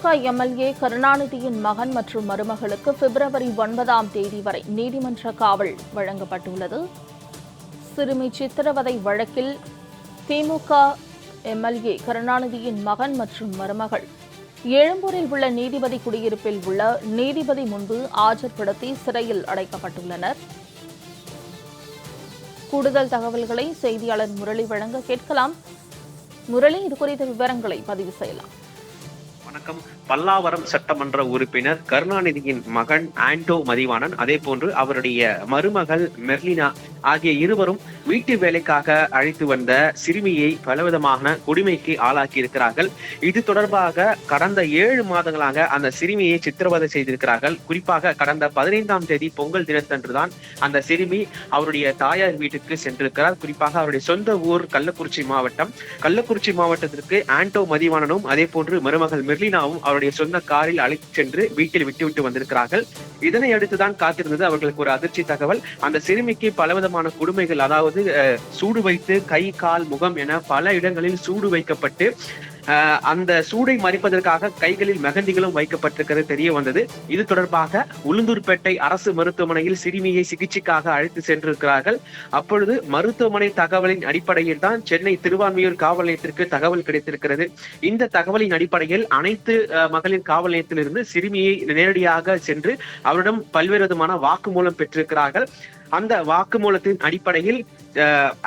திமுக MLA கருணாநிதியின் மகன் மற்றும் மருமகளுக்கு பிப்ரவரி 9ஆம் தேதி வரை நீதிமன்ற காவல் வழங்கப்பட்டுள்ளது. சிறுமி சித்திரவதை வழக்கில் திமுக எம்எல்ஏ கருணாநிதியின் மகன் மற்றும் மருமகள் எழும்பூரில் உள்ள நீதிபதி குடியிருப்பில் உள்ள நீதிபதி முன்பு ஆஜர்படுத்தி சிறையில் அடைக்கப்பட்டுள்ளனர். கூடுதல் தகவல்களை செய்தியாளர் முரளி வழங்க கேட்கலாம். முரளி, இது குறித்த விவரங்களை பதிவு செய்யலாம். வணக்கம். பல்லாவரம் சட்டமன்ற உறுப்பினர் கருணாநிதியின் மகன் ஆண்டோ மதிவாணன், அதே போன்று அவருடைய மருமகள் மெர்லினா ஆகிய இருவரும் வீட்டு வேலைக்காக அழைத்து வந்த சிறுமியை பலவிதமான கொடுமைக்கு ஆளாக்கி இருக்கிறார்கள். இது தொடர்பாக கடந்த 7 மாதங்களாக அந்த சிறுமியை சித்திரவதை செய்திருக்கிறார்கள். குறிப்பாக கடந்த 15ஆம் தேதி பொங்கல் தினத்தன்றுதான் அந்த சிறுமி அவருடைய தாயார் வீட்டுக்கு சென்றிருக்கிறார். குறிப்பாக அவருடைய சொந்த ஊர் கள்ளக்குறிச்சி மாவட்டம். கள்ளக்குறிச்சி மாவட்டத்திற்கு ஆண்டோ மதிவாணனும் அதே போன்று மருமகள் மெர்லினாவும் அவருடைய சொந்த காரில் அழைத்து சென்று வீட்டில் விட்டுவிட்டு வந்திருக்கிறார்கள். இதனை அடுத்துதான் காத்திருந்தது அவர்களுக்கு ஒரு அதிர்ச்சி தகவல். அந்த சிறுமிக்கு பலவிதமான கொடுமைகள், அதாவது சூடு வைத்து கை, கால், முகம் என பல இடங்களில் சூடு வைக்கப்பட்டு அந்த சூடை மறைப்பதற்காக கைகளில் மெகந்திகளும் வைக்கப்பட்டிருக்கிறது தெரிய வந்தது. இது தொடர்பாக உளுந்தூர்பேட்டை அரசு மருத்துவமனையில் சிறுமியை சிகிச்சைக்காக அழைத்து சென்றிருக்கிறார்கள். அப்பொழுது மருத்துவமனை தகவலின் அடிப்படையில் தான் சென்னை திருவான்மியூர் காவல் நிலையத்திற்கு தகவல் கிடைத்திருக்கிறது. இந்த தகவலின் அடிப்படையில் அனைத்து மகளிர் காவல் நிலையத்திலிருந்து சிறுமியை நேரடியாக சென்று அவரிடம் பல்வேறு விதமான வாக்குமூலம் பெற்றிருக்கிறார்கள். அந்த வாக்குமூலத்தின் அடிப்படையில்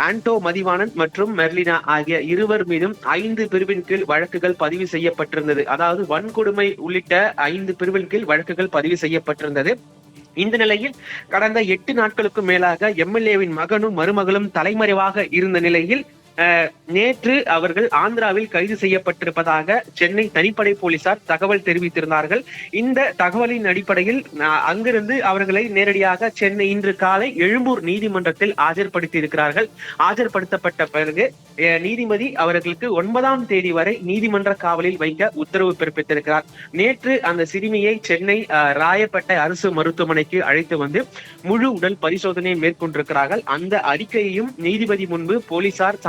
ஆண்டோ மதிவாணன் மற்றும் மெர்லினா ஆகிய இருவர் மீதும் 5 பிரிவின் கீழ் வழக்குகள் பதிவு செய்யப்பட்டிருந்தது. அதாவது வன்கொடுமை உள்ளிட்ட 5 பிரிவின் கீழ் வழக்குகள் பதிவு செய்யப்பட்டிருந்தது. இந்த நிலையில் கடந்த 8 நாட்களுக்கும் மேலாக எம்எல்ஏவின் மகனும் மருமகளும் தலைமறைவாக இருந்த நிலையில் நேற்று அவர்கள் ஆந்திராவில் கைது செய்யப்பட்டிருப்பதாக சென்னை தனிப்படை போலீசார் தகவல் தெரிவித்திருந்தார்கள். இந்த தகவலின் அடிப்படையில் அங்கிருந்து அவர்களை நேரடியாக சென்னை இன்று காலை எழும்பூர் நீதிமன்றத்தில் ஆஜர்படுத்தி இருக்கிறார்கள். ஆஜர்படுத்தப்பட்ட பிறகு நீதிபதி அவர்களுக்கு 9ஆம் தேதி வரை நீதிமன்ற காவலில் வைக்க உத்தரவு பிறப்பித்திருக்கிறார். நேற்று அந்த சிறுமியை சென்னை ராயப்பேட்டை அரசு மருத்துவமனைக்கு அழைத்து வந்து முழு உடல் பரிசோதனை மேற்கொண்டிருக்கிறார்கள். அந்த அறிக்கையையும் நீதிபதி முன்பு போலீசார்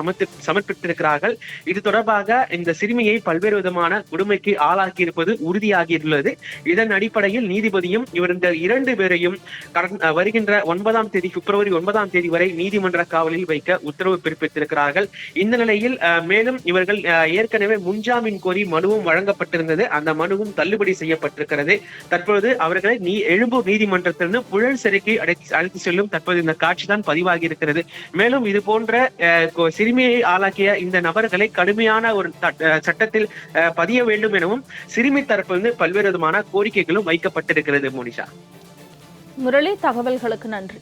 சமர்ப்பித்திருக்கிறார்கள். இது தொடர்பாக இந்த சிறுமியை பல்வேறு விதமான கொடுமைக்கு ஆளாக்கி இருப்பது உறுதியாகியுள்ளது. இதன் அடிப்படையில் நீதிபதியும் இந்த 2 பேரையும் வருகின்ற 9ஆம் தேதி பிப்ரவரி 9ஆம் தேதி வரை நீதிமன்ற காவலில் வைக்க உத்தரவு பிறப்பித்திருக்கிறார்கள். இந்த நிலையில் மேலும் இவர்கள் ஏற்கனவே முன்ஜாமீன் கோரி மனுவும் வழங்கப்பட்டிருந்தது. அந்த மனுவும் தள்ளுபடி செய்யப்பட்டிருக்கிறது. தற்பொழுது அவர்களை எழும்பூர் நீதிமன்றத்திலிருந்து புழல் சிறைக்கு அழைத்து செல்லும் தற்போது இந்த காட்சி தான் பதிவாகி இருக்கிறது. மேலும் இது போன்ற சிறுமியை ஆளாக்கிய இந்த நபர்களை கடுமையான ஒரு சட்டத்தில் பதிய வேண்டும் எனவும் சிறுமி தரப்பிலிருந்து பல்வேறு விதமான கோரிக்கைகளும் வைக்கப்பட்டிருக்கிறது. மோனிஷா, முரளி, தகவல்களுக்கு நன்றி.